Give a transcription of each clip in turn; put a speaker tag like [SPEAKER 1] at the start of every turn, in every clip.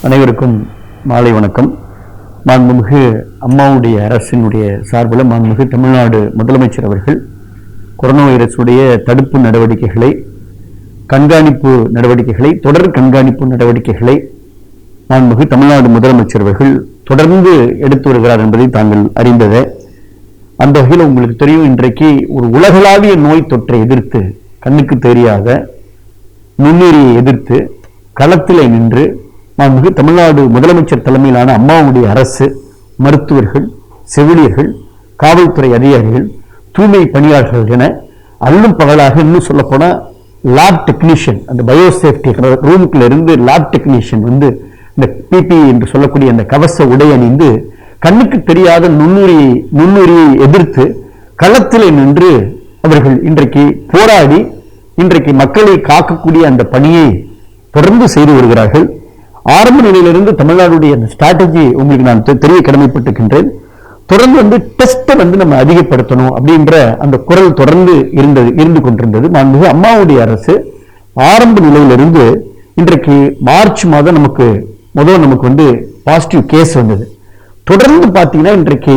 [SPEAKER 1] அனைவருக்கும் மாலை வணக்கம். மாண்புமிகு அம்மாவுடைய அரசினுடைய சார்பில் மாண்புமிகு தமிழ்நாடு முதலமைச்சர் அவர்கள் கொரோனா வைரஸுடைய தடுப்பு நடவடிக்கைகளை தொடர் கண்காணிப்பு நடவடிக்கைகளை மாண்புமிகு தமிழ்நாடு முதலமைச்சர் அவர்கள் தொடர்ந்து எடுத்து வருகிறார் என்பதை தாங்கள் அறிந்ததே. அந்த வகையில் உங்களுக்கு தெரியும், இன்றைக்கு ஒரு உலகளாவிய நோய் தொற்றை எதிர்த்து, கண்ணுக்கு தெரியாத நுண்ணுயிரியை எதிர்த்து களத்திலே நின்று மாண்புமிகு தமிழ்நாடு முதலமைச்சர் தலைமையிலான அம்மாவுடைய அரசு, மருத்துவர்கள், செவிலியர்கள், காவல்துறை அதிகாரிகள், தூய்மை பணியாளர்கள் என அல்லும் பகலாக, இன்னும் சொல்ல போனா லேப் டெக்னீஷியன், அந்த பயோசேஃப்டி ரூமுக்குள்ள இருந்து லேப் டெக்னீஷியன் வந்து இந்த பிபி என்று சொல்லக்கூடிய அந்த கவச உடை அணிந்து கண்ணுக்கு தெரியாத நுண்ணுயிரியை எதிர்த்து களத்திலே நின்று அவர்கள் இன்றைக்கு போராடி இன்றைக்கு மக்களை காக்கக்கூடிய அந்த பணியை தொடர்ந்து செய்து வருகிறார்கள். ஆரம்ப நிலையிலிருந்து தமிழ்நாடுடைய அந்த ஸ்ட்ராட்டஜி உங்களுக்கு நான் தெரிய கடமைப்பட்டிருக்கின்றேன். தொடர்ந்து வந்து டெஸ்ட்டை வந்து நம்ம அதிகப்படுத்தணும் அப்படின்ற அந்த குரல் தொடர்ந்து இருந்து கொண்டிருந்தது. மாண்புமிகு அம்மாவுடைய அரசு ஆரம்ப நிலையிலிருந்து இன்றைக்கு மார்ச் மாதம் நமக்கு வந்து பாசிட்டிவ் கேஸ் வந்தது. தொடர்ந்து பார்த்தீங்கன்னா இன்றைக்கு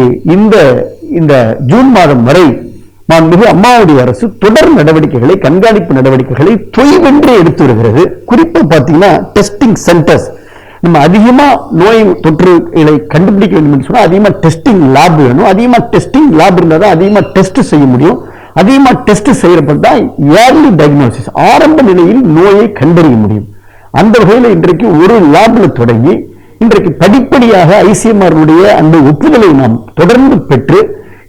[SPEAKER 1] இந்த ஜூன் மாதம் வரை மாண்புமிகு அம்மாவுடைய அரசு தொடர் நடவடிக்கைகளை, கண்காணிப்பு நடவடிக்கைகளை தொய்வென்றே எடுத்து வருகிறது. குறிப்பா பார்த்தீங்கன்னா டெஸ்டிங் சென்டர்ஸ், நம்ம அதிகமா நோய் தொற்றுகளை கண்டுபிடிக்க வேண்டும் என்று சொன்னா அதிகமா டெஸ்டிங் லேப் வேணும். அதிகமா டெஸ்டிங் லேப் இருந்தால் தான் அதிகமா டெஸ்ட் செய்ய முடியும். அதிகமா டெஸ்ட் செய்யப்பட்டா ஏர்லி டயக்னோசிஸ், ஆரம்ப நிலையில் நோயை கண்டறிய முடியும். அந்த வகையில் இன்றைக்கு ஒரு லேப்ல தொடங்கி இன்றைக்கு படிப்படியாக ஐசிஎம்ஆர் அந்த ஒப்புதலை நாம் தொடர்ந்து பெற்று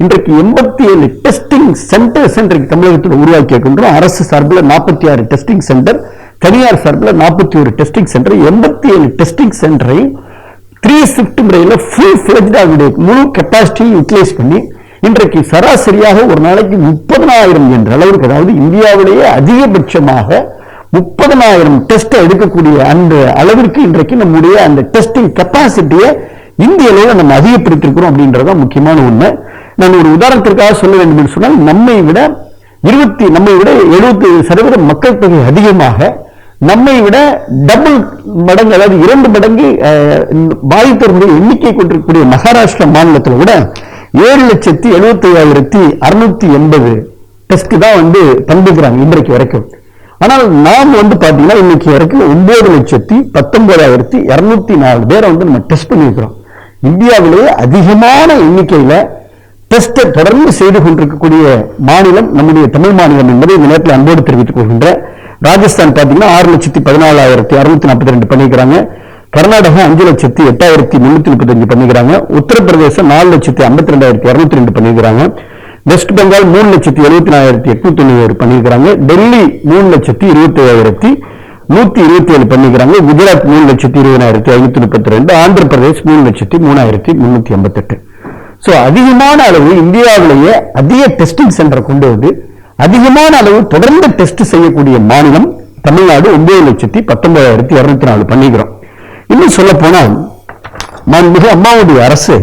[SPEAKER 1] இன்றைக்கு 87 டெஸ்டிங் சென்டர்ஸ் இன்றைக்கு தமிழகத்தில் உருவாக்கி இருக்கின்றோம். அரசு சார்பில் 46 டெஸ்டிங் சென்டர், தனியார் சார்பில் 41 டெஸ்டிங் சென்டர், 87 டெஸ்டிங் சென்டரை 3 ஷிஃப்ட் முறையில் ஃபுல் ஃபிளெஜ்டாக முழு கெப்பாசிட்டியை யூட்டிலைஸ் பண்ணி இன்றைக்கு சராசரியாக ஒரு நாளைக்கு 30,000 என்ற அளவிற்கு, அதாவது இந்தியாவிலேயே அதிகபட்சமாக 30,000 டெஸ்ட் எடுக்கக்கூடிய அந்த அளவிற்கு இன்றைக்கு நம்முடைய அந்த டெஸ்டிங் கெப்பாசிட்டியை இந்திய அளவில் நம்ம அதிகப்படுத்திருக்கிறோம் அப்படின்றதான் முக்கியமான உண்மை. நான் ஒரு உதாரணத்திற்காக சொல்ல வேண்டும் என்று சொன்னால், நம்மை விட 70% மக்கள் தொகை அதிகமாக, நம்மை விட டபுள் மடங்கு, அதாவது 2 மடங்கு பாதித்தவர்களுடைய எண்ணிக்கை கொண்டிருக்கக்கூடிய மகாராஷ்டிரா மாநிலத்தில் கூட 7,75,680 டெஸ்ட் தான் வந்து பண்புகிறாங்க இன்றைக்கு வரைக்கும். ஆனால் நாம் வந்து பாத்தீங்கன்னா இன்னைக்கு வரைக்கும் 9,19,204 பேரை வந்து நம்ம டெஸ்ட் பண்ணியிருக்கிறோம். இந்தியாவிலேயே அதிகமான எண்ணிக்கையில டெஸ்ட் தொடர்ந்து செய்து கொண்டிருக்கக்கூடிய மாநிலம் நம்முடைய தமிழ் மாநிலம் என்பதை இந்த நேரத்தில் அன்போடு தெரிவித்துக் கொள்கின்ற. ராஜஸ்தான் பாத்தீங்கன்னா 6,14,642 பண்ணிக்கிறாங்க. கர்நாடகா 5,08,335 பண்ணிக்கிறாங்க. உத்தரப்பிரதேசம் 4,52,202 பண்ணிக்கிறாங்க. வெஸ்ட் பெங்கால் 3,74,897 பண்ணிக்கிறாங்க. டெல்லி 3,27,127 பண்ணிக்கிறாங்க. குஜராத் 3,20,532, ஆந்திர பிரதேஷ் 3,03,358. சோ அதிகமான அளவு இந்தியாவிலேயே அதிக டெஸ்டிங் சென்டர் கொண்டு வந்து அதிகமான அளவு தொடர்ந்து டெஸ்ட் செய்யக்கூடிய மாநிலம் தமிழ்நாடு. 9,19,204 பண்ணிக்கிறோம். இன்னும் சொல்ல போனால் மாண்புமிகு அம்மாவுடைய அரசு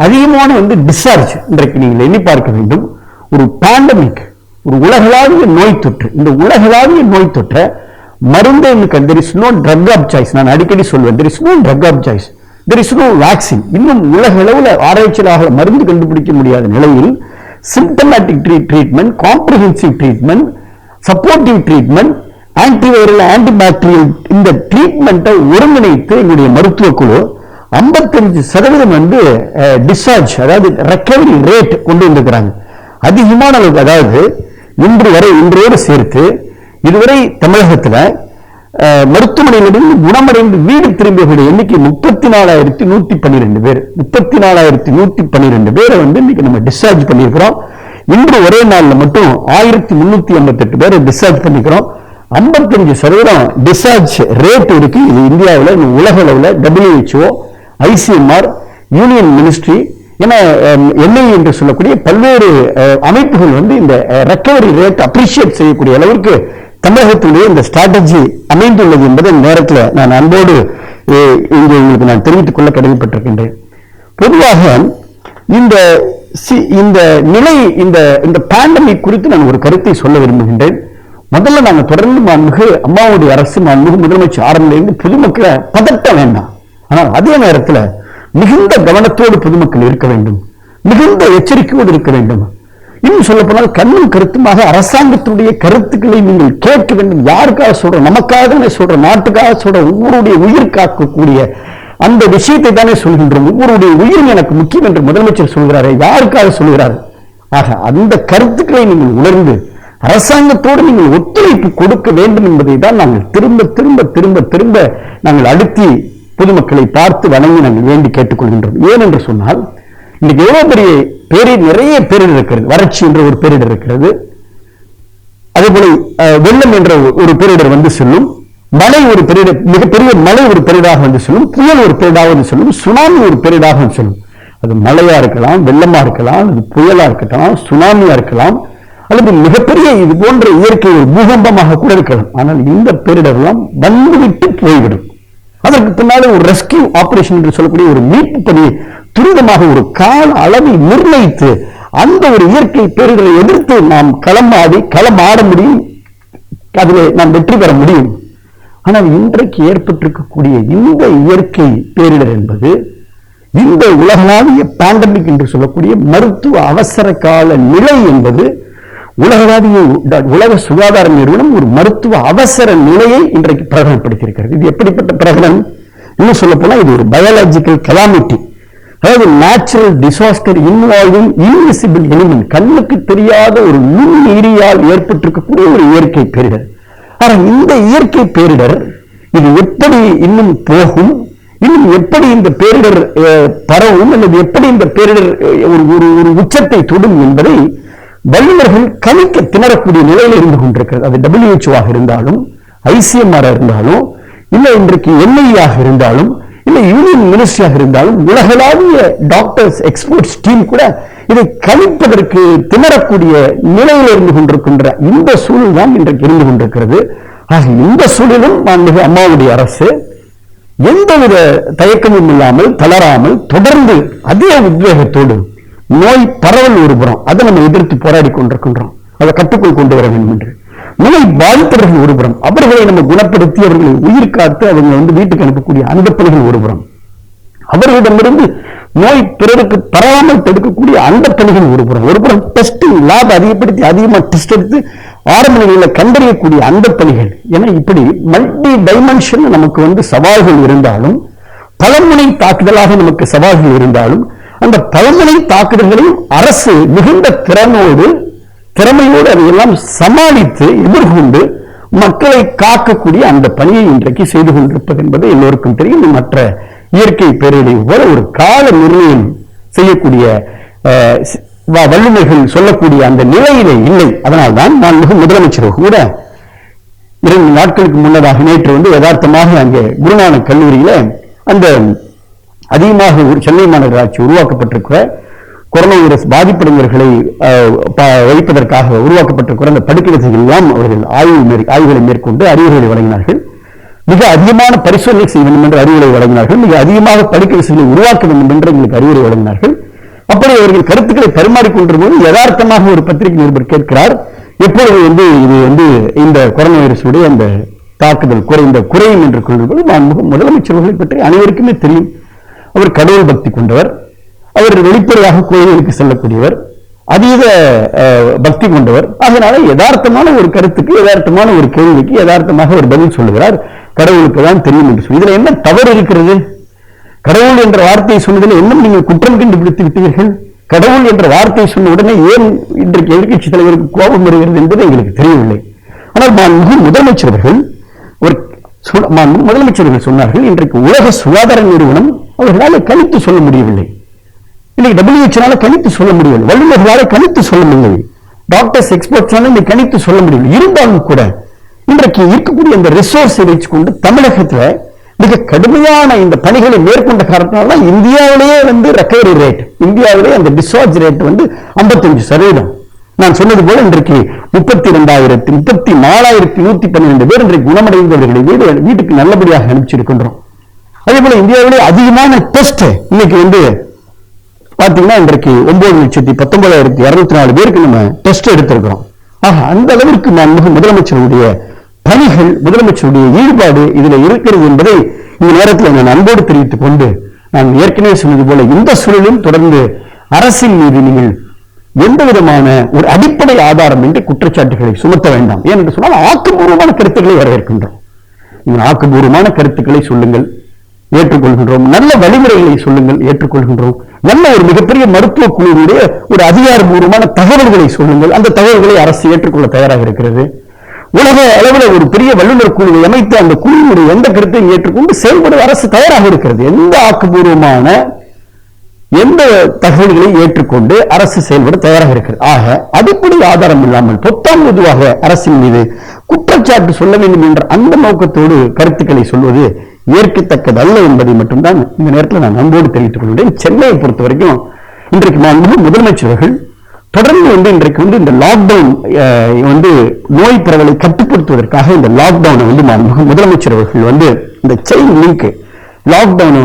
[SPEAKER 1] அதிகமான வந்து டிஸ்சார்ஜ், இன்றைக்கு நீங்கள் எண்ணி பார்க்க வேண்டும். ஒரு பேண்டமிக், ஒரு உலகளாவிய நோய் தொற்று, இந்த உலகளாவிய நோய் தொற்றை மருந்து there is no drug of choice. நான் அடிக்கடி சொல்வேன், there is no drug of choice, there is no vaccine. இன்னும் உலக அளவில் ஆராய்ச்சியாக மருந்து கண்டுபிடிக்க முடியாத நிலையில் symptomatic treatment, comprehensive treatment, supportive treatment, antiviral, antibacterial, இந்த ட்ரீட்மெண்ட்டை ஒருங்கிணைத்து எங்களுடைய மருத்துவ குழு 55% வந்து டிஸ்சார்ஜ், அதாவது ரெக்கவரி ரேட் கொண்டு வந்திருக்கிறாங்க. அதிகமான அளவுக்கு, அதாவது இன்றோடு சேர்த்து இதுவரை தமிழகத்தில் மருத்துவமனையிலிருந்து குணமடைந்து வீடு திரும்பியவர்களுடைய எண்ணிக்கை 34,112 பேர். 34,112 பேரை வந்து இன்னைக்கு நம்ம டிஸ்சார்ஜ் பண்ணியிருக்கிறோம். இன்று ஒரே நாள்ல மட்டும் 1,358 பேரை டிஸ்சார்ஜ் பண்ணிக்கிறோம். 55% டிஸ்சார்ஜ் ரேட் இருக்கு. இது இந்தியாவில், உலக அளவில் WHO, ICMR, யூனியன் மினிஸ்ட்ரி என என்ஐ என்று சொல்லக்கூடிய பல்வேறு அமைப்புகள் வந்து இந்த ரெக்கவரி ரேட் அப்ரிஷியேட் செய்யக்கூடிய அளவிற்கு தமிழகத்திலேயே இந்த ஸ்ட்ராட்டஜி அமைந்துள்ளது என்பதை நேரத்தில் நான் அன்போடு இங்கே உங்களுக்கு நான் தெரிவித்துக் கொள்ள கடமைப்பட்டிருக்கின்றேன். பொதுவாக இந்த நிலை, இந்த பேண்டமிக் குறித்து நான் ஒரு கருத்தை சொல்ல விரும்புகின்றேன். முதல்ல நாங்கள் தொடர்ந்து மாண்புமிகு அம்மாவுடைய அரசு, மாண்புமிகு முதலமைச்சர் ஆரம்பிலிருந்து பொதுமக்களை பதட்ட வேண்டாம், ஆனால் அதே நேரத்தில் மிகுந்த கவனத்தோடு பொதுமக்கள் இருக்க வேண்டும், மிகுந்த எச்சரிக்கையோடு இருக்க வேண்டும். இன்னும் சொல்ல போனால் கண்ணும் கருத்துமாக அரசாங்கத்தினுடைய கருத்துக்களை நீங்கள் கேட்க வேண்டும். யாருக்காக சொல்ற? நமக்காக தானே சொல்ற, நாட்டுக்காக சொல்ற, ஒவ்வொருடைய உயிர் காக்கக்கூடிய அந்த விஷயத்தை தானே சொல்கின்றோம். ஒவ்வொருடைய உயிர் எனக்கு முக்கியம் என்று முதலமைச்சர் சொல்கிறாரே, யாருக்காக சொல்கிறார்? ஆக அந்த கருத்துக்களை நீங்கள் உணர்ந்து அரசாங்கத்தோடு நீங்கள் ஒத்துழைப்பு கொடுக்க வேண்டும் என்பதை தான் நாங்கள் திரும்ப திரும்ப திரும்ப திரும்ப நாங்கள் அழுத்தி பொதுமக்களை பார்த்து வணங்கி நாங்கள் வேண்டி கேட்டுக்கொள்கின்றோம். ஏன் என்று சொன்னால் இன்னைக்கு எவ்வளவு பெரிய பேரிடர், நிறைய பேரிடர் இருக்கிறது. வறட்சி என்ற ஒரு பேரிடர் இருக்கிறது, அதே போல வெள்ளம் என்ற ஒரு பேரிடர் வந்து செல்லும், மழை ஒரு பேரிடர், மிகப்பெரிய மழை ஒரு பேரிடாக வந்து செல்லும், புயல் ஒரு பேரிடாக வந்து செல்லும், சுனாமி ஒரு பேரிடாக வந்து செல்லும். அது மழையா இருக்கலாம், வெள்ளமா இருக்கலாம், அது புயலா இருக்கலாம், சுனாமியா இருக்கலாம், அல்லது மிகப்பெரிய இது போன்ற இயற்கை ஒரு பூகம்பமாக கூட இருக்கலாம். ஆனால் இந்த பேரிடர்லாம் வந்துவிட்டு போய்விடும். அதற்கு பின்னாடி ஒரு ரெஸ்கியூ ஆபரேஷன் என்று சொல்லக்கூடிய ஒரு மீட்பு பணியை துரிதமாக ஒரு கால அளவை நிர்ணயித்து அந்த ஒரு இயற்கை பேரிடரை எதிர்த்து நாம் களமாட முடியும், அதில் நாம் வெற்றி பெற முடியும். ஆனால் இன்றைக்கு ஏற்பட்டிருக்கக்கூடிய இந்த இயற்கை பேரிடர் என்பது இந்த உலகளாவிய பேண்டமிக் என்று சொல்லக்கூடிய மருத்துவ அவசர கால நிலை என்பது உலக சுகாதார நிறுவனம் ஒரு மருத்துவ அவசர நிலையை இன்றைக்கு பிரகடனப்படுத்தியிருக்கிறது. இது எப்படிப்பட்ட பிரகடனம்? இன்னும் சொல்ல போனா இது ஒரு பயாலஜிக்கல் கலாமிட்டி, அதாவது natural disaster involving invisible element, கண்ணுக்கு தெரியாத ஒரு நுண்ணுயிரியால் ஏற்பட்டிருக்கக்கூடிய ஒரு இயற்கை பேரிடர். ஆனால் இந்த இயற்கை பேரிடர் இது எப்படி இன்னும் போகும், இன்னும் எப்படி இந்த பேரிடர் பரவும், அல்லது எப்படி இந்த பேரிடர் ஒரு உச்சத்தை தொடும் என்பதை வல்லுநர்கள் கணிக்க திணறக்கூடிய நிலையில் இருந்து கொண்டிருக்கிறது. அது WHO ஆக இருந்தாலும், ICMR இருந்தாலும், இல்லை இன்றைக்கு NIA இருந்தாலும், இல்லை யூனியன் மினிஸ்ட்ரியாக இருந்தாலும், உலகளாவிய டாக்டர்ஸ் எக்ஸ்பர்ட்ஸ் டீம் கூட இதை கணிப்பதற்கு திணறக்கூடிய நிலையில் இருந்து கொண்டிருக்கின்ற இந்த சூழல் தான் இன்றைக்கு இருந்து கொண்டிருக்கிறது. ஆக இந்த சூழலும் மாண்புமிகு அம்மாவுடைய அரசு எந்தவித தயக்கமும் இல்லாமல் தளராமல் தொடர்ந்து அதே உத்வேகத்தோடு நோய் பரவல் ஒருபுறம் அதை நம்ம எதிர்த்து போராடி கொண்டிருக்கின்றோம், அதை கட்டுக்குள் கொண்டு வர வேண்டும் என்று. நோய் பாதித்தவர்கள் ஒருபுறம் அவர்களை நம்ம குணப்படுத்தி அவர்களை உயிர் காத்து அவங்க வீட்டுக்கு அனுப்பக்கூடிய அந்த பணிகள் ஒருபுறம், அவர்களிடமிருந்து நோய் பிறருக்கு பரவாமல் தடுக்கக்கூடிய அந்த பணிகள் ஒருபுறம் டெஸ்டிங் லேப் அதிகப்படுத்தி அதிகமாக டெஸ்ட் எடுத்து ஆரம்ப நிலையில் கண்டறியக்கூடிய அந்த பணிகள் என இப்படி மல்டி டைமென்ஷன் நமக்கு சவால்கள் இருந்தாலும், பலமுனை தாக்குதலாக நமக்கு சவால்கள் இருந்தாலும், அந்த பலமுனை தாக்குதல்களையும் அரசு மிகுந்த திறமையோடு அதையெல்லாம் சமாளித்து எதிர்கொண்டு மக்களை காக்கக்கூடிய அந்த பணியை இன்றைக்கு செய்து கொண்டிருப்பது என்பது எல்லோருக்கும் தெரியும். மற்ற இயற்கை பேரிடர் போல ஒரு கால நிர்ணயம் செய்யக்கூடிய வல்லுநர்கள் சொல்லக்கூடிய அந்த நிலையிலே இல்லை. அதனால்தான் நான் முதலமைச்சர் கூட 2 நாட்களுக்கு முன்னதாக நேற்று யதார்த்தமாக அங்கே குருநானக் கல்லூரியில அந்த அதிகமாக சென்னை மாநகராட்சி உருவாக்கப்பட்டிருக்கிற கொரோனா வைரஸ் பாதிப்படைந்தவர்களை வைப்பதற்காக உருவாக்கப்பட்டிருக்கிற அந்த படுக்கை வசதிகள் எல்லாம் அவர்கள் ஆய்வுகளை மேற்கொண்டு அறிவுரைகளை வழங்கினார்கள். மிக அதிகமான பரிசோதனை செய்ய வேண்டும் என்று அறிவுரை வழங்கினார்கள். மிக அதிகமாக படுக்கை வசதிகளை உருவாக்க வேண்டும் என்று எங்களுக்கு அறிவுரை வழங்கினார்கள். அப்படி அவர்கள் கருத்துக்களை பரிமாறிக்கொண்டிருக்கும் போது யதார்த்தமாக ஒரு பத்திரிகை நிருபர் கேட்கிறார், எப்பொழுது இது இந்த கொரோனா வைரஸுடைய அந்த தாக்குதல் குறையும் என்று கொள்வது. முதலமைச்சர்களை பற்றி அனைவருக்குமே தெரியும். அவர் கடவுள் பக்தி கொண்டவர், அவர் வெளிப்படையாக கோயிலுக்கு செல்லக்கூடியவர், அதீத பக்தி கொண்டவர். அதனால யதார்த்தமான ஒரு கருத்துக்கு, யதார்த்தமான ஒரு கேள்விக்கு யதார்த்தமாக ஒரு பதில் சொல்லுகிறார், கடவுளுக்கு தான் தெரியும் என்று சொல்லி. இதுல என்ன தவறு இருக்கிறது? கடவுள் என்ற வார்த்தையை சொன்னதில் என்ன நீங்கள் குற்றம் கண்டுபிடித்து விட்டீர்கள்? கடவுள் என்ற வார்த்தையை சொன்ன உடனே ஏன் இன்றைக்கு எதிர்கட்சி தலைவருக்கு கோபம் வருகிறது என்பது எங்களுக்கு தெரியவில்லை. ஆனால் முதலமைச்சர்கள் சொன்னார்கள், இன்றைக்கு உலக சுகாதார நிறுவனம் அவர்களால் கணித்து சொல்ல முடியவில்லை, இன்னைக்கு WHO கணித்து சொல்ல முடியவில்லை, வல்லுநர்களால் கணித்து சொல்ல முடியவில்லை, டாக்டர்ஸ் எக்ஸ்பர்ட்ஸ் கணித்து சொல்ல முடியவில்லை. இருந்தாலும் கூட இன்றைக்கு இருக்கக்கூடிய இந்த ரிசோர்ஸை வச்சுக்கொண்டு தமிழகத்தில் மிக கடுமையான இந்த பணிகளை மேற்கொண்ட காரணத்தினால இந்தியாவிலேயே ரெக்கவரி ரேட், இந்தியாவிலேயே அந்த டிஸ்சார்ஜ் ரேட் 55%. நான் சொன்னது போல இன்றைக்கு 34,112 பேர் இன்றைக்கு குணமடைந்தவர்களை வீட்டுக்கு நல்லபடியாக அனுப்பிச்சிருக்கின்றோம். அதே போல இந்தியாவிலே அதிகமான டெஸ்ட் இன்னைக்கு பாத்தீங்கன்னா இன்றைக்கு 9,19,204 பேருக்கு நம்ம டெஸ்ட் எடுத்திருக்கிறோம். ஆக அந்த அளவிற்கு நான் முதலமைச்சருடைய பணிகள், முதலமைச்சருடைய ஈடுபாடு இதுல இருக்கிறது என்பதை இந்த நேரத்தில் நான் அன்போடு தெரிவித்துக் கொண்டு, நான் ஏற்கனவே சொன்னது போல இந்த சூழலில் தொடர்ந்து அரசின் மீது நீங்கள் எந்த விதமான ஒரு அடிப்படை ஆதாரம் என்று குற்றச்சாட்டுகளை சுமத்த வேண்டாம். ஏனென்று சொன்னால் ஆக்கப்பூர்வமான கருத்துக்களை வரவேற்கின்றோம். நீங்கள் ஆக்கப்பூர்வமான கருத்துக்களை சொல்லுங்கள், ஏற்றுக்கொள்கின்றோம். நல்ல வழிமுறைகளை சொல்லுங்கள், ஏற்றுக்கொள்கின்றோம். நல்ல ஒரு மிகப்பெரிய மருத்துவ குழுவுடைய ஒரு அதிகாரபூர்வமான தகவல்களை சொல்லுங்கள், அந்த தகவல்களை அரசு ஏற்றுக்கொள்ள தயாராக இருக்கிறது. உலக அளவில் ஒரு பெரிய வல்லுநர் குழுவை அமைத்து அந்த குழுவினுடைய எந்த கருத்தையும் ஏற்றுக்கொண்டு செயல்பட அரசு தயாராக இருக்கிறது. எந்த ஆக்கப்பூர்வமான எந்த தகவல்களை ஏற்றுக்கொண்டு அரசு செயல்பட தயாராக இருக்கிறது. ஆக அடிப்படை ஆதாரம் இல்லாமல் பொத்தாம் பொதுவாக அரசின் மீது குற்றச்சாட்டு சொல்ல வேண்டும் என்ற அந்த நோக்கத்தோடு கருத்துக்களை சொல்வது ஏற்கத்தக்கதல்ல என்பதை மட்டும்தான் இந்த நேரத்தில் நான் அன்போடு தெரிவித்துக் கொள்கிறேன். சென்னையை பொறுத்த வரைக்கும் இன்றைக்கு முதலமைச்சர்கள் தொடர்ந்து இன்றைக்கு இந்த லாக்டவுன் நோய் பரவலை கட்டுப்படுத்துவதற்காக இந்த லாக்டவுனை முதலமைச்சர் அவர்கள் இந்த செயின் லிங்க் லாக்டவுனை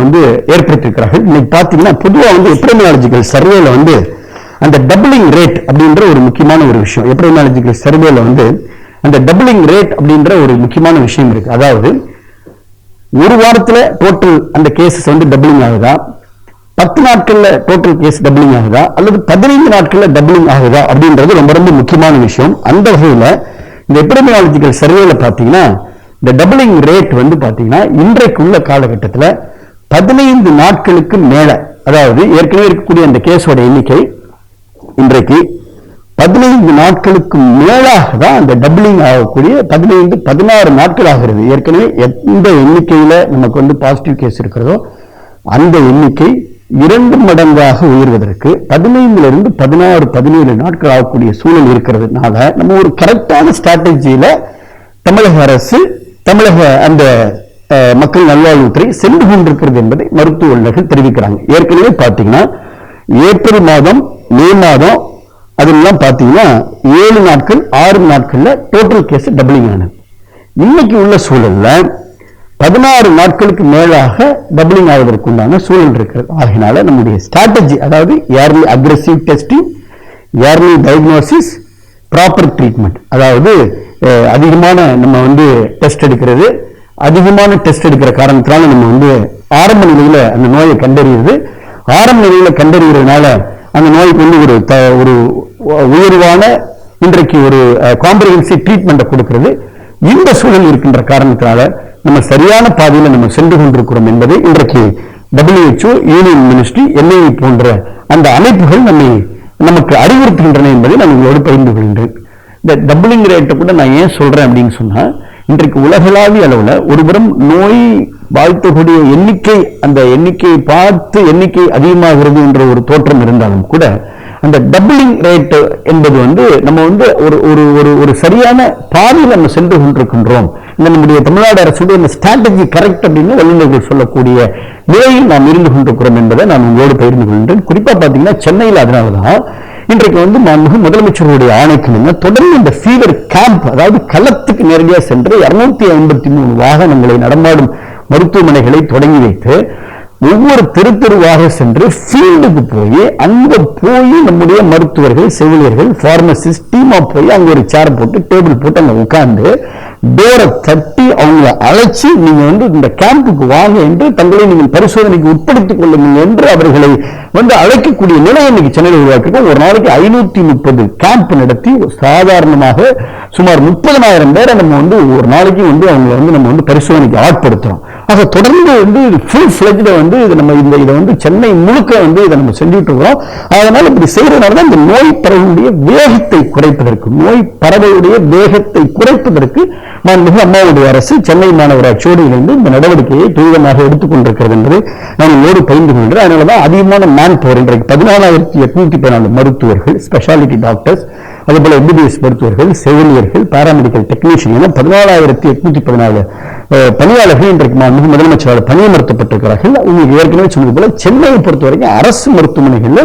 [SPEAKER 1] ஏற்படுத்தியிருக்கிறார்கள். இன்னைக்கு பாத்தீங்கன்னா பொதுவாக எப்டெமியாலஜிக்கல் சர்வேல அந்த டபுளிங் ரேட் அப்படின்ற ஒரு முக்கியமான ஒரு விஷயம், எப்டெமியாலஜிக்கல் சர்வேல அந்த டபுளிங் ரேட் அப்படின்ற ஒரு முக்கியமான விஷயம் இருக்கு. அதாவது ஒரு வாரத்துல டோட்டல் அந்த கேசஸ் டபுளிங் ஆகுதா, 10 நாட்கள்ல டோட்டல் கேஸ் டபுளிங் ஆகுதா, அல்லது 15 நாட்கள்ல டபுளிங் ஆகுதா அப்படின்றது ரொம்ப ரொம்ப முக்கியமான விஷயம். அந்த வகையில இந்த எபிடமியாலஜிக்கல் சர்வேல பாத்தீங்கன்னா இந்த டபுளிங் ரேட் பாத்தீங்கன்னா இன்றைக்கு உள்ள காலகட்டத்தில் 15 நாட்களுக்கு மேல, அதாவது ஏற்கனவே இருக்கக்கூடிய அந்த கேஸோட எண்ணிக்கை இன்றைக்கு 15 நாட்களுக்கு மேலாக தான் அந்த டபுளிங் ஆகக்கூடிய 16 நாட்கள் ஆகிறது. ஏற்கனவே எந்த எண்ணிக்கையில நமக்கு பாசிட்டிவ் கேஸ் இருக்கிறதோ அந்த எண்ணிக்கை 2 மடங்காக உயர்வதற்கு 15 இருந்து 16, 17 நாட்கள் ஆகக்கூடிய சூழல் இருக்கிறதுனால நம்ம ஒரு கரெக்டான ஸ்ட்ராட்டஜியில தமிழக அரசு, தமிழக அந்த மக்கள் நல்வாழ்வுத்துறை சென்று கொண்டிருக்கிறது என்பதை மருத்துவ வல்லுநர்கள் தெரிவிக்கிறாங்க. ஏற்கனவே பாத்தீங்கன்னா ஏப்ரல் மாதம், மே மாதம் அதெல்லாம் பாத்தீங்கன்னா 7 நாட்கள் 6 நாட்கள்ல டோட்டல் கேஸ் டபுளிங் ஆனது. இன்னைக்கு உள்ள சூழல்ல 16 நாட்களுக்கு மேலாக டபுளிங் ஆவதற்குண்டான சூழல் இருக்கிறது. ஆகினால நம்முடைய ஸ்ட்ராட்டஜி, அதாவது early aggressive testing, early diagnosis, proper treatment, அதாவது அதிகமான நம்ம டெஸ்ட் எடுக்கிறது, அதிகமான டெஸ்ட் எடுக்கிற காரணத்தினால நம்ம ஆரம்ப நிலையில அந்த நோயை கண்டறிகிறது, ஆரம்ப நிலையில கண்டறிகிறதுனால அந்த நோய்க்கு ஒரு உயர்வான இன்றைக்கு ஒரு காம்ப்ரிஹென்சிவ் ட்ரீட்மெண்ட் கொடுக்கிறது. இந்த சூழல் இருக்கின்ற காரணத்தினால நம்ம சரியான பாதையில் நம்ம சென்று கொண்டிருக்கிறோம் என்பதை இன்றைக்கு WHO, யூனியன் மினிஸ்ட்ரி, NIA போன்ற அந்த அமைப்புகள் நமக்கு அறிவுறுத்துகின்றன என்பதை நான் உங்களோடு பகிர்ந்து கொள்கின்றேன். இந்த டபுளிங் ரேட்டை கூட நான் ஏன் சொல்றேன் அப்படின்னு சொன்னா, இன்றைக்கு உலகளாவிய அளவுல ஒருபுறம் நோய் பாதித்தக்கூடிய எண்ணிக்கை, அந்த எண்ணிக்கையை பார்த்து எண்ணிக்கை அதிகமாகிறது என்ற ஒரு தோற்றம் இருந்தாலும் கூட அந்த டபுளிங் ரேட் என்பது நம்ம ஒரு சரியான பாதையில் நம்ம சென்று கொண்டிருக்கின்றோம். நம்முடைய தமிழ்நாடு அரசுடைய இந்த ஸ்ட்ராட்டஜி கரெக்ட் அப்படின்னு வல்லுநர்கள் சொல்லக்கூடிய நிலையில் நாம் இருந்து கொண்டிருக்கிறோம் என்பதை நான் உங்களோடு பகிர்ந்து கொள்கின்றேன். குறிப்பா பாத்தீங்கன்னா சென்னையில் அதனாலதான் இன்றைக்கு முதலமைச்சருடைய ஆணைக்கு தொடர்ந்து இந்த ஃபீவர் கேம்ப், அதாவது களத்துக்கு நேரடியாக சென்று 253 வாகனங்களை நடமாடும் மருத்துவமனைகளை தொடங்கி வைத்து ஒவ்வொரு தெருவாக சென்று ஃபீல்டுக்கு போய் அங்க போய் நம்முடைய மருத்துவர்கள், செவிலியர்கள், பார்மசிஸ்ட் டீமா போய் அங்க ஒரு சேர் போட்டு டேபிள் போட்டு அங்க உட்கார்ந்து டோரை தட்டி அவங்களை அழைச்சி நீங்க இந்த கேம்புக்கு வாங்க என்று தங்களை நீங்கள் பரிசோதனைக்கு உட்படுத்திக் கொள்ளுங்கள் என்று அவர்களை அழைக்கக்கூடிய நிலை இன்னைக்கு சென்னையில் உருவாக்கிருக்கோம். ஒரு நாளைக்கு 530 கேம்ப் நடத்தி சாதாரணமாக சுமார் 30,000 பேரை நம்ம ஒரு நாளைக்கு அவங்களை நம்ம பரிசோதனைக்கு ஆட்படுத்துறோம். ஆக தொடர்ந்து ஃபுல் ஃபிளெஜ்ல இதை சென்னை முழுக்க இதை நம்ம செஞ்சுட்டு இருக்கிறோம். அதனால இப்படி செய்யறதுனால இந்த நோய் பரவலுடைய வேகத்தை குறைப்பதற்கு, நோய் பரவலுடைய வேகத்தை குறைப்பதற்கு மாண்புமிகு அம்மாவுடைய அரசு சென்னை மாநகராட்சியோடு இணைந்து இந்த நடவடிக்கையை துரிதமாக எடுத்துக் கொண்டிருக்கிறது என்பதை நான் உங்களோடு பகிர்ந்து கொள்கிறேன். அதனாலதான் அதிகமான மேன் பவர், இன்றைக்கு 14,814 மருத்துவர்கள், ஸ்பெஷாலிட்டி டாக்டர்ஸ், அதுபோல MBBS மருத்துவர்கள், செவிலியர்கள், பாராமெடிக்கல் டெக்னீஷியன் என 14,814 பணியாளர்கள் இன்றைக்கு முதலமைச்சரால் பணியமர்த்தப்பட்டிருக்கிறார்கள். உங்களுக்கு ஏற்கனவே சொன்னது போல சென்னையை பொறுத்தவரைக்கும் அரசு மருத்துவமனைகள்ல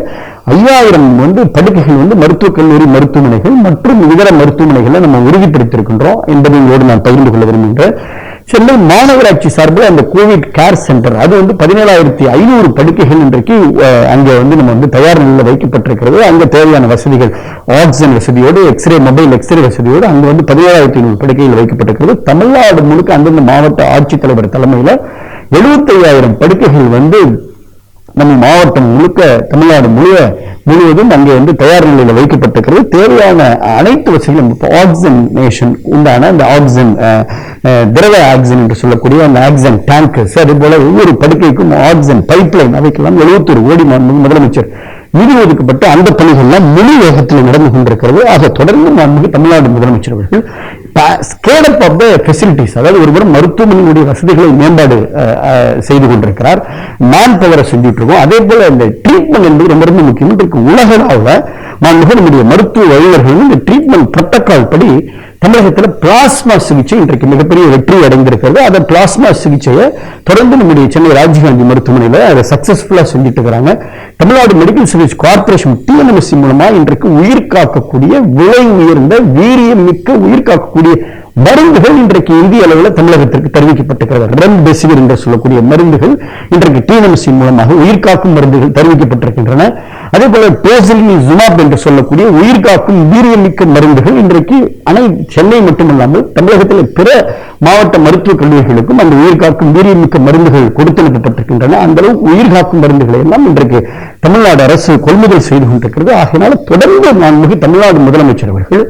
[SPEAKER 1] 5000 படுக்கைகள் மருத்துவக் கல்லூரி மருத்துவமனைகள் மற்றும் இதர மருத்துவமனைகளை நம்ம உறுதிப்படுத்தியிருக்கின்றோம் என்பதை உங்களோடு நான் பகிர்ந்து கொள்ள விரும்புகின்றேன். சென்னை மாநகராட்சி சார்பில் அந்த கோவிட் கேர் சென்டர் அது வந்து 17,500 படுக்கைகள் இன்றைக்கு அங்கே வந்து நம்ம வந்து தயார் நிலையில் வைக்கப்பட்டிருக்கிறது. அங்க தேவையான வசதிகள் ஆக்சிஜன் வசதியோடு மொபைல் எக்ஸ்ரே வசதியோடு அங்க வந்து 17,500 படுக்கைகள் வைக்கப்பட்டிருக்கிறது. தமிழ்நாடு முழுக்க அந்தந்த மாவட்ட ஆட்சித்தலைவர் தலைமையில் 75,000 படுக்கைகள் வந்து நம்ம மாவட்டம் முழுக்க தமிழ்நாடு முழுவதும் அங்கே வந்து தயார் நிலையில் வைக்கப்பட்டிருக்கிறது. தேவையான அனைத்து வசதிகளும் ஆக்சிஜனேஷன் உண்டான அந்த ஆக்சிஜன் திரவ ஆக்சிஜன் என்று சொல்லக்கூடிய அந்த ஆக்சிஜன் டேங்கர்ஸ், அதே போல ஒவ்வொரு படுக்கைக்கும் ஆக்சிஜன் பைப்லைன் அமைக்கலாம் 71 கோடி முதலமைச்சர் நிதி ஒதுக்கப்பட்டு அந்த பணிகள்லாம் முழு வேகத்தில் நடந்து கொண்டிருக்கிறது. ஆக தொடர்ந்து தமிழ்நாடு முதலமைச்சர் அவர்கள் ஸ்கேல்-அப் ஆஃப் தி ஃபெசிலிட்டிஸ், அதாவது ஒருபுறம் மருத்துவமனையுடைய வசதிகளை மேம்பாடு செய்து கொண்டிருக்கிறார், மேன் பவரை செஞ்சுட்டு இருக்கோம். அதே போல இந்த ட்ரீட்மெண்ட் என்பது ரொம்ப ரொம்ப முக்கியம். இன்றைக்கு உலக அளவில் நம்முடைய மருத்துவ வல்லுநர்கள் இந்த ட்ரீட்மெண்ட் புரோட்டோகால் படி தமிழகத்தில் பிளாஸ்மா சிகிச்சை இன்றைக்கு மிகப்பெரிய வெற்றி அடைந்திருக்கிறது. அந்த பிளாஸ்மா சிகிச்சையை தொடர்ந்து நம்முடைய சென்னை ராஜீவ்காந்தி மருத்துவமனையில் அதை சக்சஸ்ஃபுல்லா செஞ்சுட்டு இருக்கிறாங்க. Tamil Nadu medical service corporation TNMC மூலமா இன்றைக்கு உயிர் காக்கக்கூடிய விலை உயர்ந்த வீரியம் மிக்க உயிர் காக்கக்கூடிய மருந்துகள் இன்றைக்கு இந்திய அளவில் தமிழகத்திற்கு தெரிவிக்கப்பட்டிருக்கிறது. ரெம்டெசிவிர் என்று சொல்லக்கூடிய மருந்துகள் இன்றைக்கு டிஎன்எம்சி மூலமாக உயிர்காக்கும் மருந்துகள் தெரிவிக்கப்பட்டிருக்கின்றன. அதே போல டோசிலிசுமாப் என்று சொல்லக்கூடிய உயிர்காக்கும் வீரியமிக்க மருந்துகள் இன்றைக்கு சென்னை மட்டுமல்லாமல் தமிழகத்தில் பிற மாவட்ட மருத்துவக் கல்லூரிகளுக்கும் அந்த உயிர்காக்கும் வீரியமிக்க மருந்துகள் கொடுத்தனுப்பப்பட்டிருக்கின்றன. அந்த அளவுக்கு உயிர்காக்கும் மருந்துகளை எல்லாம் இன்றைக்கு தமிழ்நாடு அரசு கொள்முதல் செய்து கொண்டிருக்கிறது. ஆகையினால தொடர்ந்து தமிழ்நாடு முதலமைச்சர் அவர்கள்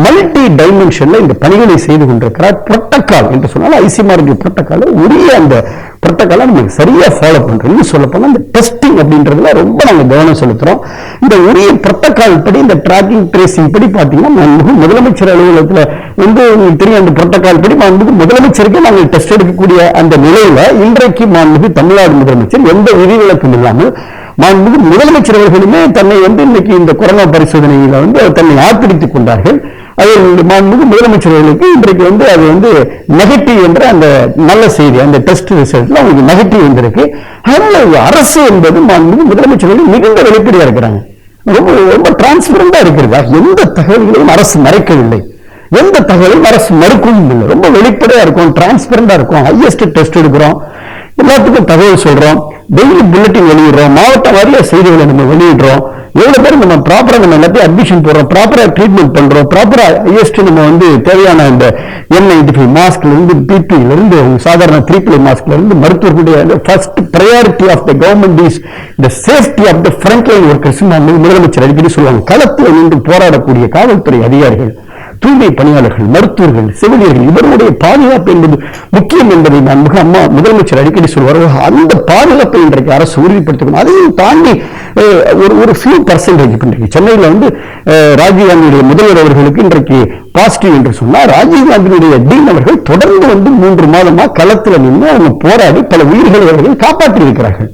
[SPEAKER 1] மல்டி டைமென்ஷன்ல இந்த பணிகளை செய்து கொண்டிருக்கிறார். புரோட்டோகால் என்று சொன்னால் ஐசிஎம்ஆர் புரோட்டோகால் உரிய அந்த புரோட்டோகாலை நமக்கு சரியா ஃபாலோ பண்றோம். சொல்ல போனா இந்த டெஸ்டிங் அப்படின்றதுல ரொம்ப நாங்க கவனம் செலுத்துறோம். இந்த உரிய புரோட்டோகால் படி இந்த டிராக்கிங் ட்ரேசிங் படி பாத்தீங்கன்னா முதலமைச்சர் அலுவலகத்துல வந்து தெரியும் அந்த புரோட்டோகால் படி முதலமைச்சருக்கு நாங்கள் டெஸ்ட் எடுக்கக்கூடிய அந்த நிலையில இன்றைக்கு தமிழ்நாடு முதலமைச்சர் எந்த விதிவிலக்கும் இல்லாமல் முதலமைச்சர் அவர்களுமே தன்னை வந்து இன்னைக்கு இந்த கொரோனா பரிசோதனையில வந்து தன்னை ஆக்கிரமித்துக் கொண்டார்கள். முதலமைச்சர்களுக்கு இன்றைக்கு வந்து அது வந்து நெகட்டிவ் என்ற அந்த நல்ல செய்தி, அந்த டெஸ்ட் ரிசல்ட்ல அவங்களுக்கு நெகட்டிவ் வந்திருக்கு. அதனால அரசு என்பது முதலமைச்சர்கள் மிகுந்த வெளிப்படையா இருக்கிறாங்க, ரொம்ப டிரான்ஸ்பரண்டா இருக்கிறதா. எந்த தகவல்களையும் அரசு மறைக்கவில்லை, எந்த தகவலையும் அரசு மறுக்கவும் இல்லை. ரொம்ப வெளிப்படையா இருக்கும், டிரான்ஸ்பரண்டா இருக்கும். ஹையஸ்ட் டெஸ்ட் எடுக்கிறோம், எல்லாத்துக்கும் தகவல் சொல்றோம், டெய்லி புல்லட்டின் வெளியிடுறோம், மாவட்ட வாரியா செய்திகளை நம்ம வெளியிடுறோம். எவ்வளவு பேர் நம்ம ப்ராப்பரா நம்ம எல்லாத்தையும் அட்மிஷன் போடுறோம், ப்ராப்பரா ட்ரீட்மெண்ட் பண்றோம், ப்ராப்பரா ஹையஸ்ட் நம்ம வந்து தேவையான இந்த N95 மாஸ்க்ல இருந்து பிபில இருந்து சாதாரண 3 மாஸ்க்ல இருந்து மருத்துவர்களுடைய first priority of the government is the safety of the front line workers. முதலமைச்சர் அடிக்கடி சொல்லுவாங்க. களத்தில் நின்று போராடக்கூடிய காவல்துறை அதிகாரிகள், தூய்மை பணியாளர்கள், மருத்துவர்கள், செவிலியர்கள் இவருடைய பாதுகாப்பு என்பது முக்கியம் என்பதை முதலமைச்சர் அடிக்கடி சொல்வார்கள். அந்த பாதுகாப்பை இன்றைக்கு அரசு உறுதிப்படுத்தணும். அதையும் தாண்டி ஒரு ஃபியூ பர்சன்டேஜ் இன்றைக்கு சென்னையில் வந்து ராஜீவ்காந்தியுடைய முதல்வர் அவர்களுக்கு இன்றைக்கு பாசிட்டிவ் என்று சொன்னால் ராஜீவ்காந்தியுடைய டீன் அவர்கள் தொடர்ந்து வந்து 3 மாதமா களத்தில் நின்று அவங்க போராடி பல உயிர்களை அவர்கள் காப்பாற்றி இருக்கிறார்கள்.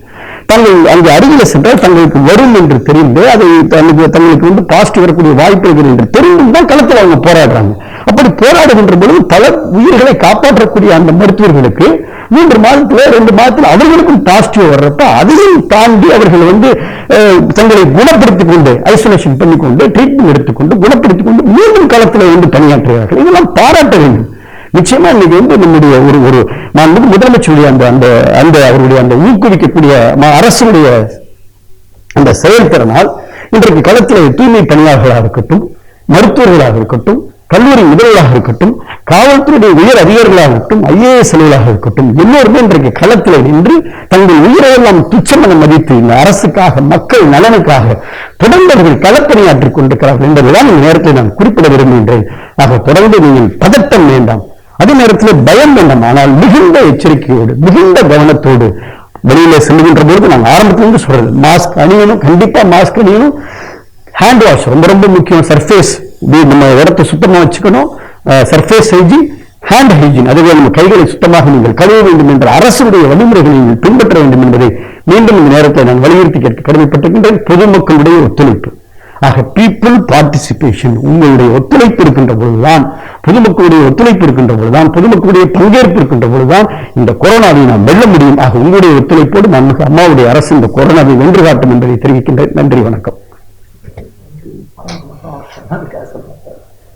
[SPEAKER 1] தங்கள் அங்கு அருகில் சென்றால் தங்களுக்கு வரும் என்று தெரிந்து அதை தங்களுக்கு வந்து பாசிட்டிவ் வரக்கூடிய வாய்ப்புகள் என்று தெரிந்தும் தான் களத்தில் அவங்க போராடுறாங்க. அப்படி போராடுகின்ற பொழுது பல உயிர்களை காப்பாற்றக்கூடிய அந்த மருத்துவர்களுக்கு 3 மாதத்துல 2 மாதத்துல அவர்களுக்கும் பாசிட்டிவ் வர்றப்ப அதையும் தாண்டி அவர்கள் வந்து தங்களை குணப்படுத்திக் கொண்டு ஐசோலேஷன் பண்ணிக்கொண்டு ட்ரீட்மெண்ட் எடுத்துக்கொண்டு குணப்படுத்திக் கொண்டு மீண்டும் களத்தில் வந்து பணியாற்றுகிறார்கள். இதெல்லாம் பாராட்ட வேண்டும். நிச்சயமா இன்னைக்கு வந்து நம்முடைய ஒரு நான் வந்து முதலமைச்சருடைய அந்த அவருடைய அந்த ஊக்குவிக்கக்கூடிய அரசுடைய அந்த செயல்திறனால் இன்றைக்கு களத்தில் தூய்மை பணியாளர்களாக இருக்கட்டும், மருத்துவர்களாக இருக்கட்டும், கல்லூரி முதல்வராக இருக்கட்டும், காவல்துறை உயர் அதிகாரிகளாக இருக்கட்டும், IAS அலுவலராக இருக்கட்டும், எல்லோருமே இன்றைக்கு களத்தில் நின்று தங்கள் உயிரையெல்லாம் துச்சமென மதித்து இந்த அரசுக்காக மக்கள் நலனுக்காக தொடர்ந்து அவர்கள் களப்பணியாற்றிக் கொண்டிருக்கிறார்கள் என்பதுதான் இந்த நேரத்தில் நான் குறிப்பிட விரும்புகின்றேன். ஆக தொடர்ந்து நீங்கள் பதட்டம் வேண்டாம், அதே நேரத்தில் பயம் வேண்டாம். ஆனால் மிகுந்த எச்சரிக்கையோடு மிகுந்த கவனத்தோடு வெளியில செல்கின்ற பொழுது நாங்கள் ஆரம்பத்திலிருந்து சொல்றது மாஸ்க் அணியணும், கண்டிப்பா மாஸ்க் அணியணும். ஹேண்ட் வாஷ் ரொம்ப ரொம்ப முக்கியம். சர்ஃபேஸ் நம்ம இடத்தை சுத்தமா வச்சுக்கணும். சர்ஃபேஸ் ஹைஜீன், ஹேண்ட் ஹைஜீன், அதுவே நம்ம கைகளை சுத்தமாக நீங்கள் கழுவ வேண்டும் என்ற அரசுடைய வழிமுறைகளை நீங்கள் பின்பற்ற வேண்டும் என்பதை மீண்டும் இந்த நேரத்தில் நான் வலியுறுத்தி கேட்க கடமைப்பட்டிருக்கின்றேன். பொதுமக்களுடைய ஒத்துழைப்பு, ஆக பீப்புள் பார்ட்டிசிபேஷன், உங்களுடைய ஒத்துழைப்பு இருக்கின்ற பொழுதுதான், பொதுமக்களுடைய ஒத்துழைப்பு இருக்கின்ற பொழுதுதான், பொதுமக்களுடைய பங்கேற்பு இருக்கின்ற பொழுதுதான் இந்த கொரோனாவை நாம் வெல்ல முடியும். ஆக உங்களுடைய ஒத்துழைப்போடு நமக்கு அம்மாவுடைய அரசு இந்த கொரோனாவை வென்று காட்டும் என்பதை தெரிவிக்கின்றேன். நன்றி, வணக்கம்.